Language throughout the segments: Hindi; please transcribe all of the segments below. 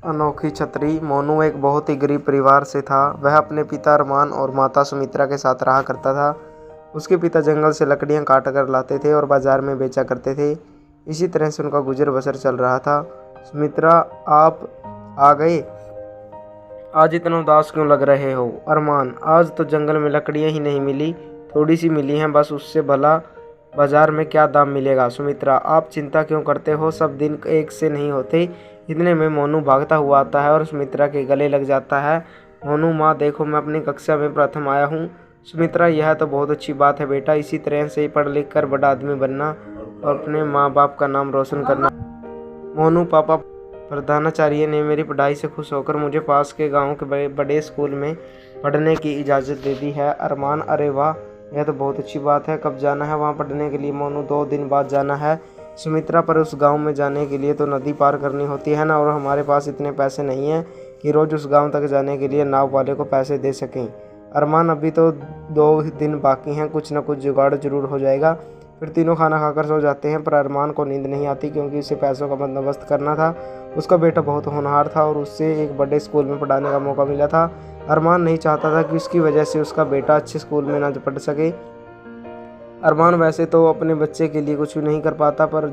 अनोखी छतरी। मोनू एक बहुत ही गरीब परिवार से था। वह अपने पिता अरमान और माता सुमित्रा के साथ रहा करता था। उसके पिता जंगल से लकड़ियां काट कर लाते थे और बाजार में बेचा करते थे। इसी तरह से उनका गुजर बसर चल रहा था। सुमित्रा, आप आ गए? आज इतना उदास क्यों लग रहे हो? अरमान, आज तो जंगल में लकड़ियां ही नहीं मिली, थोड़ी सी मिली हैं बस, उससे भला बाजार में क्या दाम मिलेगा? सुमित्रा, आप चिंता क्यों करते हो? सब दिन एक से नहीं होते। इतने में मोनू भागता हुआ आता है और सुमित्रा के गले लग जाता है। मोनू, माँ देखो, मैं अपनी कक्षा में प्रथम आया हूँ। सुमित्रा, यह तो बहुत अच्छी बात है बेटा, इसी तरह से पढ़ लिख कर बड़ा आदमी बनना और अपने माँ बाप का नाम रोशन करना। मोनू, पापा प्रधानाचार्य ने मेरी पढ़ाई से खुश होकर मुझे पास के गांव के बड़े स्कूल में पढ़ने की इजाज़त दे दी है। अरमान, अरे वाह, यह तो बहुत अच्छी बात है। कब जाना है वहाँ पढ़ने के लिए? मोनू, 2 दिन बाद जाना है। सुमित्रा, पर उस गांव में जाने के लिए तो नदी पार करनी होती है ना, और हमारे पास इतने पैसे नहीं हैं कि रोज़ उस गांव तक जाने के लिए नाव वाले को पैसे दे सकें। अरमान, अभी तो 2 दिन बाकी हैं, कुछ न कुछ जुगाड़ जरूर हो जाएगा। फिर तीनों खाना खाकर सो जाते हैं, पर अरमान को नींद नहीं आती क्योंकि उसे पैसों का बंदोबस्त करना था। उसका बेटा बहुत होनहार था और उससे एक बड़े स्कूल में पढ़ाने का मौका मिला था। अरमान नहीं चाहता था कि उसकी वजह से उसका बेटा अच्छे स्कूल में ना पढ़ सके। अरमान वैसे तो अपने बच्चे के लिए कुछ भी नहीं कर पाता, पर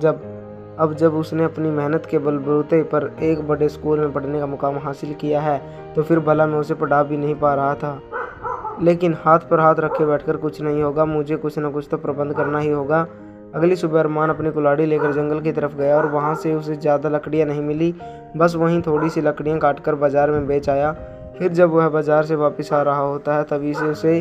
जब उसने अपनी मेहनत के बलबूते पर एक बड़े स्कूल में पढ़ने का मुकाम हासिल किया है, तो फिर भला मैं उसे पढ़ा भी नहीं पा रहा था। लेकिन हाथ पर हाथ रखे बैठकर कुछ नहीं होगा, मुझे कुछ न कुछ तो प्रबंध करना ही होगा। अगली सुबह अरमान अपनी कुल्हाड़ी लेकर जंगल की तरफ गया और वहाँ से उसे ज़्यादा लकड़ियाँ नहीं मिली, बस वहीं थोड़ी सी लकड़ियाँ काटकर बाजार में बेच आया। फिर जब वह बाजार से वापस आ रहा होता है, तभी से उसे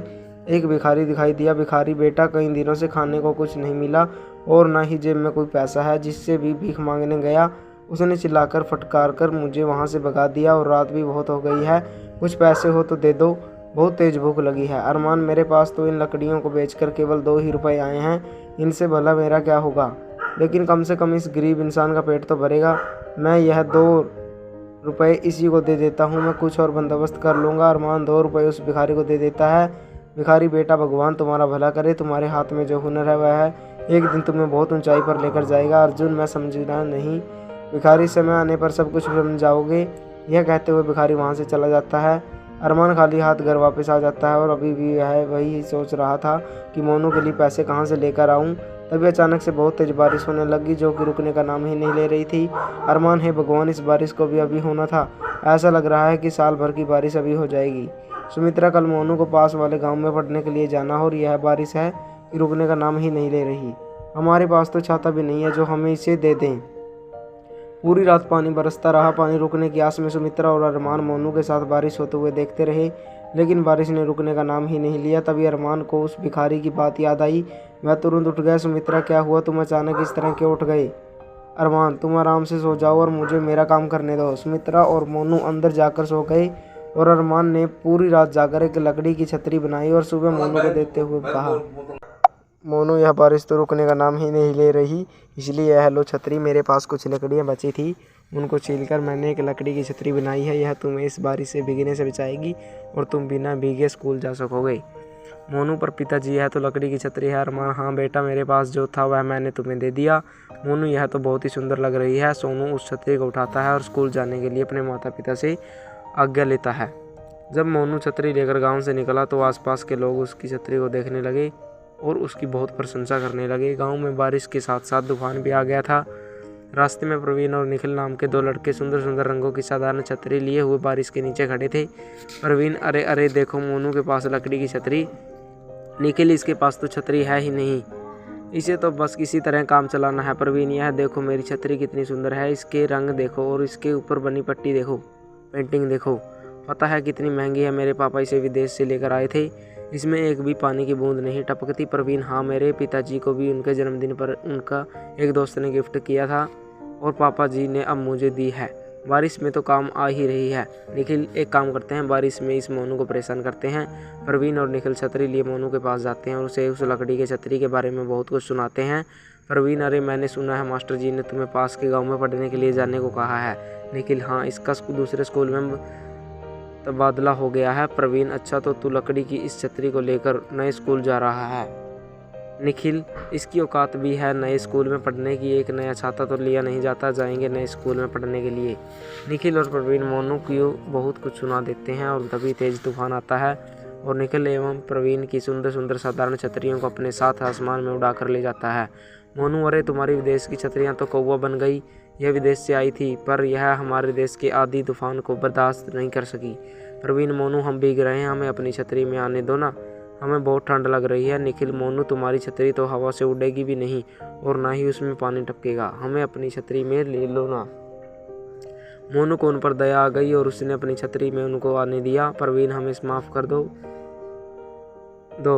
एक भिखारी दिखाई दिया। भिखारी, बेटा, कई दिनों से खाने को कुछ नहीं मिला और ना ही जेब में कोई पैसा है, जिससे भी भीख मांगने गया उसने चिल्लाकर फटकार कर मुझे वहाँ से भगा दिया और रात भी बहुत हो गई है, कुछ पैसे हो तो दे दो, बहुत तेज भूख लगी है। अरमान, मेरे पास तो इन लकड़ियों को बेचकर केवल 2 ही रुपए आए हैं, इनसे भला मेरा क्या होगा? लेकिन कम से कम इस गरीब इंसान का पेट तो भरेगा। मैं यह 2 रुपए इसी को दे देता हूँ, मैं कुछ और बंदोबस्त कर लूँगा। अरमान 2 रुपए उस भिखारी को दे देता है। भिखारी, बेटा, भगवान तुम्हारा भला करे, तुम्हारे हाथ में जो हुनर है वह है एक दिन तुम्हें बहुत ऊंचाई पर लेकर जाएगा। अर्जुन, मैं समझना नहीं, भिखारी, समय आने पर सब कुछ समझाओगे। यह कहते हुए भिखारी वहाँ से चला जाता है। अरमान खाली हाथ घर वापस आ जाता है और अभी भी वह वही सोच रहा था कि मोनू के लिए पैसे कहाँ से लेकर आऊँ। तभी अचानक से बहुत तेज बारिश होने लगी, जो कि रुकने का नाम ही नहीं ले रही थी। अरमान, हे भगवान, इस बारिश को भी अभी होना था। ऐसा लग रहा है कि साल भर की बारिश अभी हो जाएगी। सुमित्रा, कल मोनू को पास वाले गांव में पढ़ने के लिए जाना और यह बारिश है कि रुकने का नाम ही नहीं ले रही। हमारे पास तो छाता भी नहीं है जो हमें इसे दे दें। पूरी रात पानी बरसता रहा। पानी रुकने की आस में सुमित्रा और अरमान मोनू के साथ बारिश होते हुए देखते रहे, लेकिन बारिश ने रुकने का नाम ही नहीं लिया। तभी अरमान को उस भिखारी की बात याद आई। वह तुरंत उठ गया। सुमित्रा, क्या हुआ? तुम अचानक इस तरह क्यों उठ गए? अरमान, तुम आराम से सो जाओ और मुझे मेरा काम करने दो। सुमित्रा और मोनू अंदर जाकर सो गए और अरमान ने पूरी रात जाकर एक लकड़ी की छतरी बनाई और सुबह मोनू को देते हुए कहा, मोनू, यह बारिश तो रुकने का नाम ही नहीं ले रही, इसलिए यह लो छतरी। मेरे पास कुछ लकड़ियाँ बची थी, उनको छीलकर मैंने एक लकड़ी की छतरी बनाई है। यह तुम्हें इस बारिश से भीगने से बचाएगी और तुम बिना भीगे स्कूल जा सकोगे। मोनू, पर पिताजी, यह तो लकड़ी की छतरी है। अरमान, हाँ बेटा, मेरे पास जो था वह मैंने तुम्हें दे दिया। मोनू, यह तो बहुत ही सुंदर लग रही है। सोनू उस छतरी को उठाता है और स्कूल जाने के लिए अपने माता पिता से आज्ञा लेता है। जब मोनू छतरी लेकर गाँव से निकला तो आसपास के लोग उसकी छतरी को देखने लगे और उसकी बहुत प्रशंसा करने लगे। गांव में बारिश के साथ साथ तूफान भी आ गया था। रास्ते में प्रवीण और निखिल नाम के 2 लड़के सुंदर सुंदर रंगों की साधारण छतरी लिए हुए बारिश के नीचे खड़े थे। प्रवीण, अरे अरे देखो, मोनू के पास लकड़ी की छतरी। निखिल, इसके पास तो छतरी है ही नहीं, इसे तो बस किसी तरह काम चलाना है। प्रवीण, यह देखो मेरी छतरी कितनी सुंदर है, इसके रंग देखो और इसके ऊपर बनी पट्टी देखो, पेंटिंग देखो, पता है कितनी महंगी है, मेरे पापा इसे विदेश से लेकर आए थे, इसमें एक भी पानी की बूंद नहीं टपकती। प्रवीण, हाँ, मेरे पिताजी को भी उनके जन्मदिन पर उनका एक दोस्त ने गिफ्ट किया था और पापा जी ने अब मुझे दी है। बारिश में तो काम आ ही रही है। निखिल, एक काम करते हैं, बारिश में इस मोनू को परेशान करते हैं। प्रवीण और निखिल छतरी लिए मोनू के पास जाते हैं और उसे उस लकड़ी के छतरी के बारे में बहुत कुछ सुनाते हैं। प्रवीण, अरे मैंने सुना है मास्टर जी ने तुम्हें पास के गाँव में पढ़ने के लिए जाने को कहा है। निखिल, हाँ, इसका दूसरे स्कूल में तबादला हो गया है। प्रवीण, अच्छा, तो तू लकड़ी की इस छतरी को लेकर नए स्कूल जा रहा है? निखिल, इसकी औकात भी है नए स्कूल में पढ़ने की, एक नया छाता तो लिया नहीं जाता, जाएंगे नए स्कूल में पढ़ने के लिए। निखिल और प्रवीण मोनू को बहुत कुछ सुना देते हैं और तभी तेज तूफान आता है और निखिल एवं प्रवीण की सुंदर सुंदर साधारण छतरियों को अपने साथ आसमान में उड़ा कर ले जाता है। मोनू, अरे तुम्हारी विदेश की छतरियाँ तो कौवा बन गई, यह विदेश से आई थी पर यह हमारे देश के आधी तूफान को बर्दाश्त नहीं कर सकी। प्रवीण, मोनू, हम भीग रहे हैं, हमें अपनी छतरी में आने दो ना, हमें बहुत ठंड लग रही है। निखिल, मोनू, तुम्हारी छतरी तो हवा से उड़ेगी भी नहीं और ना ही उसमें पानी टपकेगा, हमें अपनी छतरी में ले लो ना। मोनू को उन पर दया आ गई और उसने अपनी छतरी में उनको आने दिया। प्रवीण, हमें माफ़ कर दो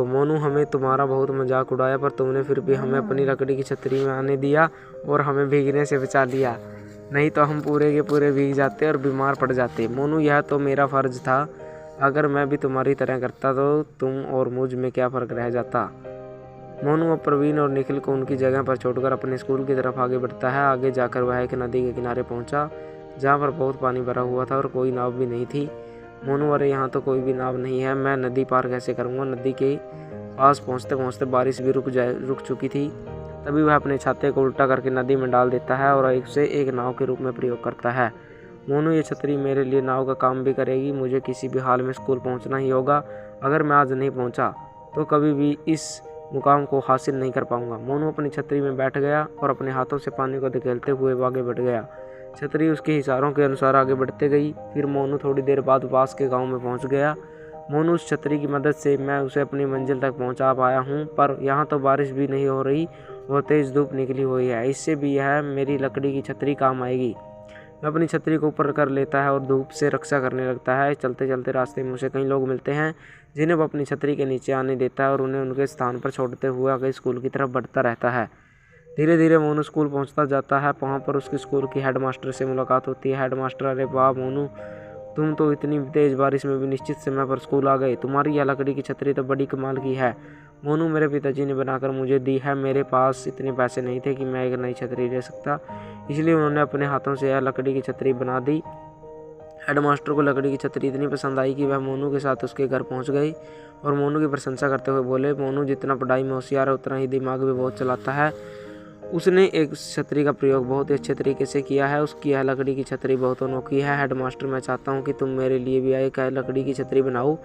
मोनू, हमें तुम्हारा बहुत मजाक उड़ाया पर तुमने फिर भी हमें अपनी लकड़ी की छतरी में आने दिया और हमें भीगने से बचा लिया, नहीं तो हम पूरे के पूरे भीग जाते और बीमार पड़ जाते। मोनू, यह तो मेरा फ़र्ज था, अगर मैं भी तुम्हारी तरह करता तो तुम और मुझ में क्या फ़र्क रह जाता। मोनू अब प्रवीण और निखिल को उनकी जगह पर छोड़कर अपने स्कूल की तरफ आगे बढ़ता है। आगे जाकर वह एक नदी के किनारे पहुंचा जहां पर बहुत पानी भरा हुआ था और कोई नाव भी नहीं थी। मोनू, अरे यहाँ तो कोई भी नाव नहीं है, मैं नदी पार कैसे करूँगा। नदी के पास पहुँचते पहुँचते बारिश भी रुक चुकी थी। तभी वह अपने छाते को उल्टा करके नदी में डाल देता है और एक नाव के रूप में प्रयोग करता है। मोनू, ये छतरी मेरे लिए नाव का काम भी करेगी, मुझे किसी भी हाल में स्कूल पहुंचना ही होगा, अगर मैं आज नहीं पहुंचा तो कभी भी इस मुकाम को हासिल नहीं कर पाऊंगा। मोनू अपनी छतरी में बैठ गया और अपने हाथों से पानी को धकेलते हुए आगे बढ़ गया। छतरी उसके इशारों के अनुसार आगे बढ़ते गई। फिर मोनू थोड़ी देर बाद पास के गाँव में पहुँच गया। मोनू, उस छतरी की मदद से मैं उसे अपनी मंजिल तक पहुँचा पाया हूँ, पर यहाँ तो बारिश भी नहीं हो रही और तेज़ धूप निकली हुई है, इससे भी यह मेरी लकड़ी की छतरी काम आएगी। वह अपनी छतरी को ऊपर कर लेता है और धूप से रक्षा करने लगता है। चलते चलते रास्ते में उसे कई लोग मिलते हैं जिन्हें वो अपनी छतरी के नीचे आने देता है और उन्हें उनके स्थान पर छोड़ते हुए आगे स्कूल की तरफ बढ़ता रहता है। धीरे धीरे मोनू स्कूल पहुंचता जाता है। वहाँ पर उसके स्कूल की हेडमास्टर से मुलाकात होती है। हेडमास्टर, अरे वाह मोनू, तुम तो इतनी तेज़ बारिश में भी निश्चित समय पर स्कूल आ गए, तुम्हारी यह लकड़ी की छतरी तो बड़ी कमाल की है। मोनू, मेरे पिताजी ने बनाकर मुझे दी है, मेरे पास इतने पैसे नहीं थे कि मैं एक नई छतरी ले सकता, इसलिए उन्होंने अपने हाथों से यह लकड़ी की छतरी बना दी। हेडमास्टर को लकड़ी की छतरी इतनी पसंद आई कि वह मोनू के साथ उसके घर पहुंच गई और मोनू की प्रशंसा करते हुए बोले, मोनू जितना पढ़ाई में होशियार है उतना ही दिमाग भी बहुत चलाता है। उसने एक छतरी का प्रयोग बहुत ही अच्छे तरीके से किया है, उसकी यह लकड़ी की छतरी बहुत अनोखी है। हेडमास्टर, मैं चाहता हूँ कि तुम मेरे लिए भी एक लकड़ी की छतरी बनाओ,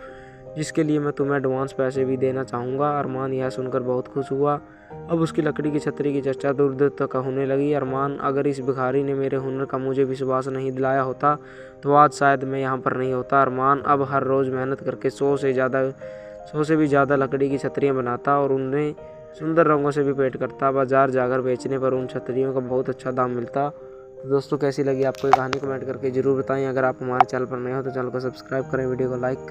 जिसके लिए मैं तुम्हें एडवांस पैसे भी देना चाहूँगा। अरमान यह सुनकर बहुत खुश हुआ। अब उसकी लकड़ी की छतरी की चर्चा दूर दूर तक होने लगी। अरमान, अगर इस भिखारी ने मेरे हुनर का मुझे विश्वास नहीं दिलाया होता तो आज शायद मैं यहाँ पर नहीं होता। अरमान अब हर रोज़ मेहनत करके 100 से भी ज़्यादा लकड़ी की छतरियाँ बनाता और उन्हें सुंदर रंगों से भी पेंट करता। बाजार जाकर बेचने पर उन छतरियों का बहुत अच्छा दाम मिलता। तो दोस्तों, कैसी लगी आपको ये कहानी कमेंट करके ज़रूर बताएं। अगर आप हमारे चैनल पर नए हो तो चैनल को सब्सक्राइब करें, वीडियो को लाइक